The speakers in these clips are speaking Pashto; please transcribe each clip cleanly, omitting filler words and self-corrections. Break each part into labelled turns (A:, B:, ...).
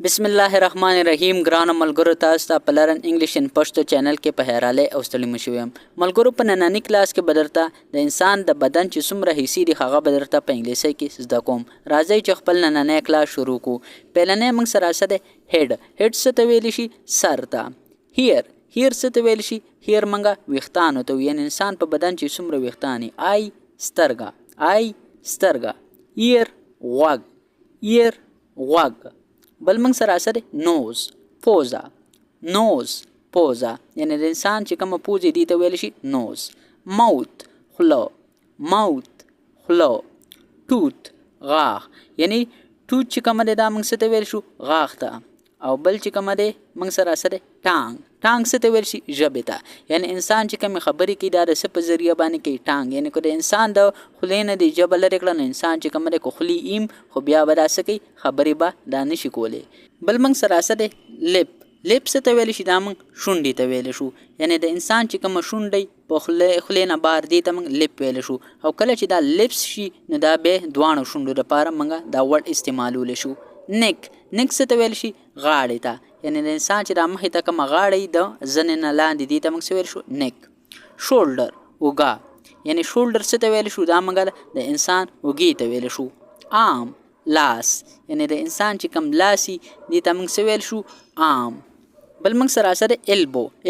A: बिस्मिल्लाहिर्रहमानिर्रहीम ګرانو ملګرو تاسو ته په لرن انګلیش ان پښتو چینل کې په هراله او ستړي مشوم ملګرو په نننی کلاس کې بدرته د انسان د بدن چې څومره حصې دي هغه بدرته په انګلیسي کې زده کوم راځي چې خپل نننی کلاس شروع کو پهلنې موږ سره سره هډ څه ته ویل شي سر ته هیر څه ته ویل شي هیر منګه ویختان ته یعنی انسان په بدن چې څومره ویختانی آی سترګه ایر غوږ بل موږ سره سره نوز پوزه یعنی د انسان چې کومه پوزه دي ته ویل شي نوز ماوت خوله ټوت غاښ یعنی ټوت چې کومه ده دا موږ څه ته ویل شو غاښ ته او بل چې کومه ده موږ سره سره ټانګ څه ته ویل شي ژبې ته یعنی انسان چې کوم خبرې کوي دا د څه په ذریعہ باندې کوي ټانګ یعنی که د انسان د خولې نه د ژبه لرې کړه نو انسان چې کومه ده کو خولې ایم خو بیا به داسې کوي خبرې به دا نشي کولی بل موږ سره سره لیپ څه ته ویل شي دا موږ شونډې ته ویل شو یعنی د انسان چې کومه شونډې په خولې نه بار دی ته موږ لیپ ویل شو او کله چې دا لیپس شي نو دا به دوانو شونډو لپاره موږ دا ورډ استعمالول شو نیک څه ته ویل شي غاړې ته یعنی د انسان چې د مخې ته کومه غاړې د زنې نه لاندې دی ته موږ څه ویل شو نیک شولډر اوږه یعنی شولډر څه ته ویل شو دا موږ د انسان اوږې ته ویل شو آم لاس یعنی د انسان چې کوم لاسي دی ته موږ څه ویل شو آم بل موږ سره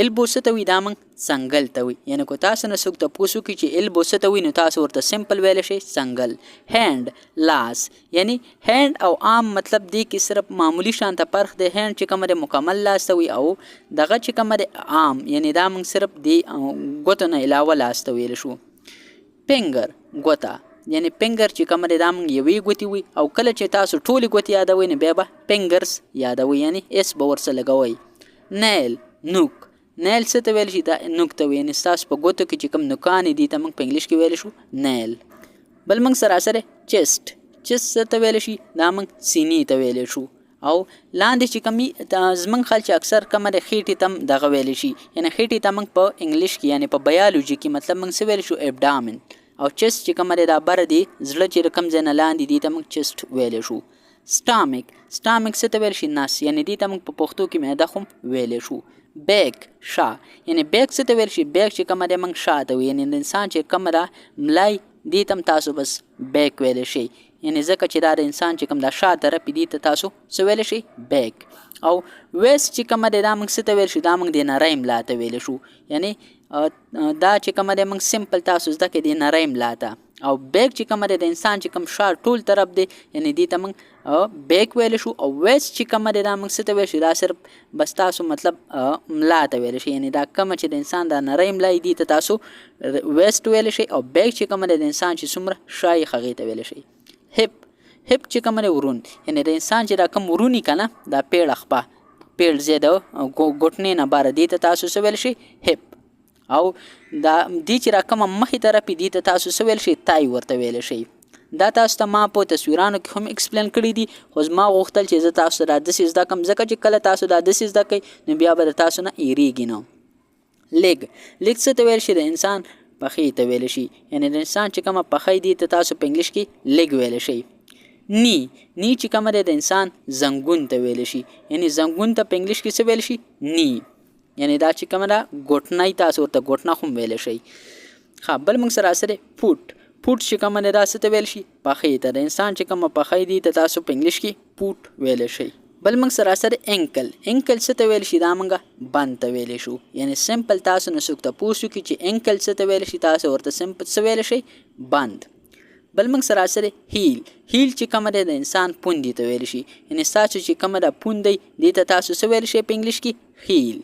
A: البو څه ته وي دا موږ څنګل ته وي یعنی کو تاسو نه څوک تاسو کې چې البو څه ته وي نو تاسو ورته سمپل ویل شي څنګل هند لاس یعنی هند او عام مطلب دی کې صرف معمولی شانته فرق دی هند چې کومه مکمل لاس ته وي او دغه چې کومه عام یعنی دا موږ صرف دی ګوتو نه علاوه لاس ته ویل شو فنګر ګوتا یعنی فنګر چې کومه دا موږ یوې ګوتې وي او کله چې تاسو ټولې ګوتې یادوي نو بیا به فنګرز یادوي یعنی اس به ورسره لګوئ نیل څه ته ویل شي دا نوک ته وي یعنی ستاسو په ګوتو کې چې کوم نوکانې دي ته موږ په انګلیش کې ویل شو نیل بل موږ سره چیسټ څه ته ویل شي دا موږ سینې ته ویل شو او لاندې چې کمی زمونږ خلک اکثر کومه د خېټې تم دغه ویل شي یعنی خېټې ته موږ په انګلیش کې یعنی په بایولوژي کې مطلب موږ څه ویل شو ابډامن او چیسټ چې کومه دا بر دی زړه چې رقم ځای نه لاندې دی ته موږ چیسټ ویل شو سټامک څه ته ویل شي نس یعنی دی ته موږ په پښتو کې معده خو ویل شو بیک شا یعنی بیک څه ته ویل شي بیک چې کومه دی موږ شا ته وي یعنی د انسان چې کومه دا ملای دی تم تاسو بس بیک ویل شي یعنی ځکه چې دا د انسان چې کوم دا شا طرف دی ته تاسو څه ویل شي بیک او ویست چې کومه دی دا موږ څه ته ویل شو دا موږ د نری ملا ته ویل شو یعنی دا چې کومه دی موږ سمپل تاسو زده کې د نری ملا ته او بیک چې کومه دی د انسان چې کوم شا ټول طرف دی یعنی دی ته موږ بیک ویل شو او ویست چې کومه دی دا موږ څه ته ویل شو دا صرف بس تاسو مطلب ملا ته ویل شي یعنی دا کومه چې د انسان دا نری ملا دی ته تاسو ویست ویل شي او بیک چې کومه دی د انسان چې څومره شای هغې ته ویل شي هپ چې کومه دی ورون یعنی د انسان چې دا کوم ورونی کنه دا پیړه خپه پیړ زی د ګوټنې نه بار دی ته تاسو څه ویل شي هپ او دا دی چې راکمه مخې طرف دی ته تاسو څه ویل شي تای ورته ویل شي دا تاسو ته ما په تصویرانو کې هم ایکسپلین کړی دي خو زما غوښتل چې زه تاسو را داسې زده کړم ځکه چې کله تاسو دا داسې زده کوئ نو بیا به د تاسو نه ایریږي نو لیګ څه ته ویل شي د انسان پښې ته ویل شي یعنی د انسان چې کومه پښې دي ته تاسو په انګلیش کې لیګ ویل شي نی چې کومه د انسان زنګون ته ویل شي یعنی زنګون ته په انګلیش کې څه ویل شي نی یعنی دا چې کومه دا ګوټنای تاسو ورته ګوټنا هم ویل شي ها بل موږ سره فوټ چې کومه دا څه ته ویل شي پښې ته د انسان چې کومه پښې دي ته تاسو په انګلیش کې فوټ ویل شي بل موږ سره انکل څه ته ویل شي دا موږ بند ته ویل شو یعنی سمپل تاسو نو څوک ته پوښتنه کوي چې انکل څه ته ویل شي تاسو ورته سمپل څه ویل شي بند بل موږ سره هیل چې کومه د انسان پوندې ته ویل شي یعنی تاسو چې کومه دا پوندې دی ته تاسو څه ویل شي په انګلیش کې هیل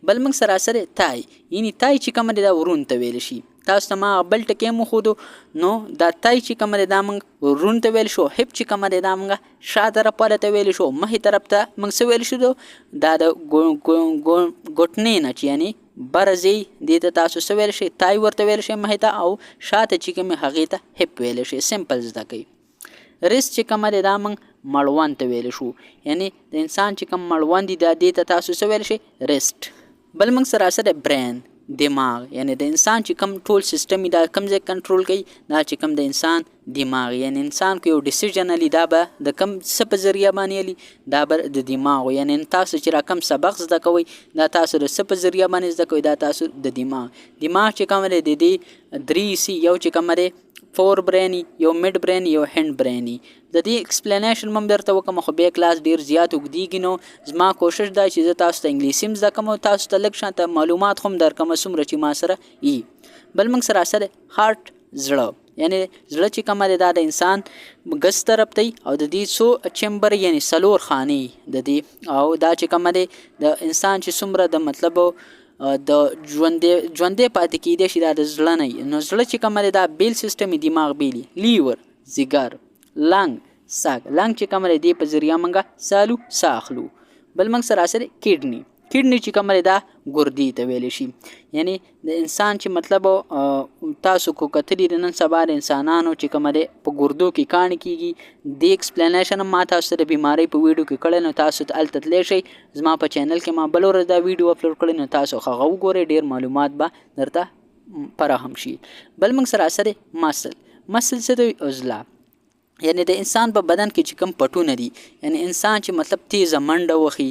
A: بل موږ سره تای یعنی تای چې کومه دا ورون ته ویل شي تاسو ته ما بل ټکی مو خودو نو دا تای چې کومه دا موږ ورون ته ویل شو هپ چې کومه دا موږ شا طرف ته ویل شو مخې طرف ته موږ څه ویل شو دا د ګوټنې نه چې یعنی برزي دې ته تاسو څه ویل شي تای ورته ویل شي مخې ته او شاته چې کومه هغې ته هپ ویل شي سمپل زده کوي ریس چې کومه دا موږ مړوند ته ویل شو یعنی د انسان چې کوم مړوند دی دا دې ته تاسو څه ویل شي ریسټ بل موږ سره برین دماغ یعنی د انسان چې کوم ټول سیستم دا کوم ځای کنټرول کوي دا چې کوم د انسان دماغ. یعنی انسان که یو ډیسیژن الي دا به د کم څه په ذریعه باندې الي دا به د دماغ. یعنی تاسو چې را کم سبق زده کوئ دا تاسو د څه په ذریعه باندې زده کوئ دا تاسو د دماغ. دماغ چې کوم دی د دې 3 سی یو چې کوم دی فور برینی یو میډ برین یو هند برینی. د دې ایکسپلینیشن مم درته وکم خو بیا کلاس ډیر زیات وګدیږي نو زما کوشش دا چې زه تاسو ته انګلیسي هم زده کوم او تاسو ته لږ شانته معلومات هم درکوم څومره چې ما سره وي. بل موږ سره سره هارت زړه یعنی زړه چې کوم دی دا د انسان ګس طرف دی او د دې څو چمبر یعنی سلور خانې د دې او دا چې کوم دی د انسان چې څومره د مطلب د ژوندې پاتې کېدی شي دا د زړه نه. نو زړه چې کوم دی دا بیل سیستم دماغ بیلی لیور ځیګر لنګ ساک. لنګ چې کوم دی دې په ذریعه موږ سالو ساخلو. بل موږ سره سره کډنی. کډنی چې کوم دی دا ګردې ته ویلی شي. یعنی د انسان چې مطلب تاسو کو کتلی د نن سبا د انسانانو چې کوم دی په ګردو کې کاڼي کېږي د ایکسپلینیشن ما تاسو ته د بیمارۍ په ویډیو کې کړی نو تاسو ته هلته تللی شئ. زما په چینل کې ما بل ورځ دا ویډیو اپلوډ کړی نو تاسو هغه وګورئ ډېر معلومات به درته فراهم شي. بل موږ سره سره مسل. مسل څه دی؟ عضله. یعنی د انسان په بدن کې چې کوم پټونه دي یعنی انسان چې مطلب تیزه منډه وخی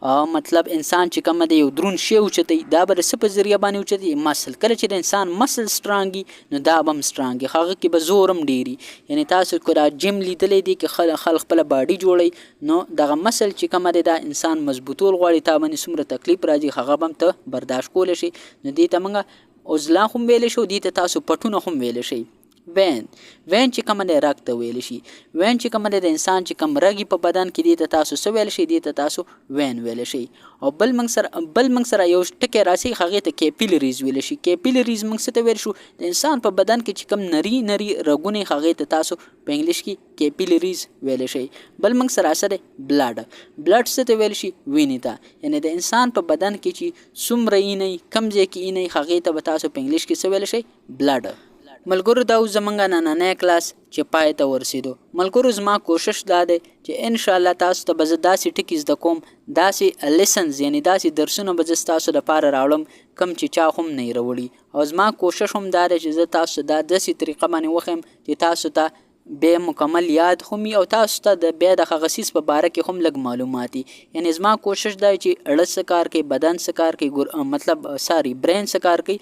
A: او مطلب انسان چې کوم دی یو درون شی اوچتي دا به څه په ذریعه باندې اوچتي مسل. کله چې د انسان مسل سترانګي نو دا به هم سترانګي هغه کې به زور هم ډیری. یعنی تاسو کو را جیم لیدلې دي کې خلک خپل باډي جوړي نو دغه مسل چې کوم دی دا انسان مضبوطول غواړي تا باندې څومره تکلیف راځي هغه به هم ته برداشت کولی شي. نو دې ته موږ عضله هم ویلی شو دې ته تاسو پټونه هم ویلی شئ. وین. وین چې کوم دی رګ ته ویل شي. وین چې کوم دی د انسان چې کوم رګي په بدن کې دی ته تاسو څه ویل شي دی ته تاسو وین ویل شي. او بل موږ سره یو ټکی راسي هغه ته کیپیلریز ویل شي. کیپیلریز موږ څه ته ویل شو د انسان په بدن کې چې کوم نری رګونه هغه ته تاسو په انګلیش کې کیپیلریز ویل شي. بل موږ سره بلډ. بلډ څه ته ویل شي؟ وینې ته. یعنی د انسان په بدن کې چې څومره اینې کم ځای کې اینې هغه ته تاسو په انګلیش کې څه ویل شي؟ بلډ. ملګرو دا زمونږ نننی کلاس چې پای ته ورسېدو. ملګرو زما کوشش دا دی چې ان شاء الله تاسو ته به زه داسې ټکي زده کوم داسې لیسنز یعنی داسې درسونه به زه ستاسو لپاره راوړم کم چې چا هم نه راوړي. او زما کوشش هم دا دی چې زه تاسو دا داسې طریقه باندې وښیم چې تاسو ته بیا مکمل یاد هم او تاسو ته د بیا د خصیص په باره کې هم لږ معلومات. یعنی زما کوشش دا چې اړه څه کار کوي بدن څه کار کوي مطلب برین څه کار کوي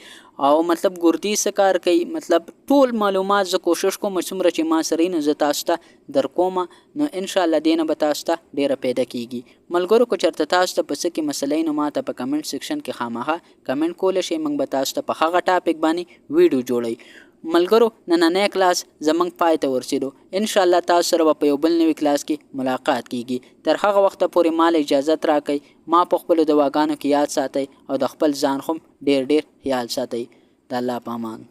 A: او مطلب ګردې څه کار کوي مطلب ټول معلومات زه کوشش کوم څومره چې ما سره نو زه تاسو ته در کوم نو ان شاء الله دینه به تاسو ته ډیره پیدا کیږي. ملګرو کو چرته تاسو ته په څه کې مسلې نو ماته په کمنټ سیکشن کې خامخا کمنټ کول شي. موږ به تاسو ته په هغه ټاپک باندې ویډیو جوړی. ملګرو نننی کلاس زمونږ پای ته ورسېدو. ان شاء الله تاسو سره په یو بل نوي کلاس کې ملاقات کیږي. تر هغه وخته پورې مال اجازت راکړئ. ما په خپل دواګانو کې یاد ساتئ او د خپل ځان هم ډیر خیال ساتئ. د الله په امان.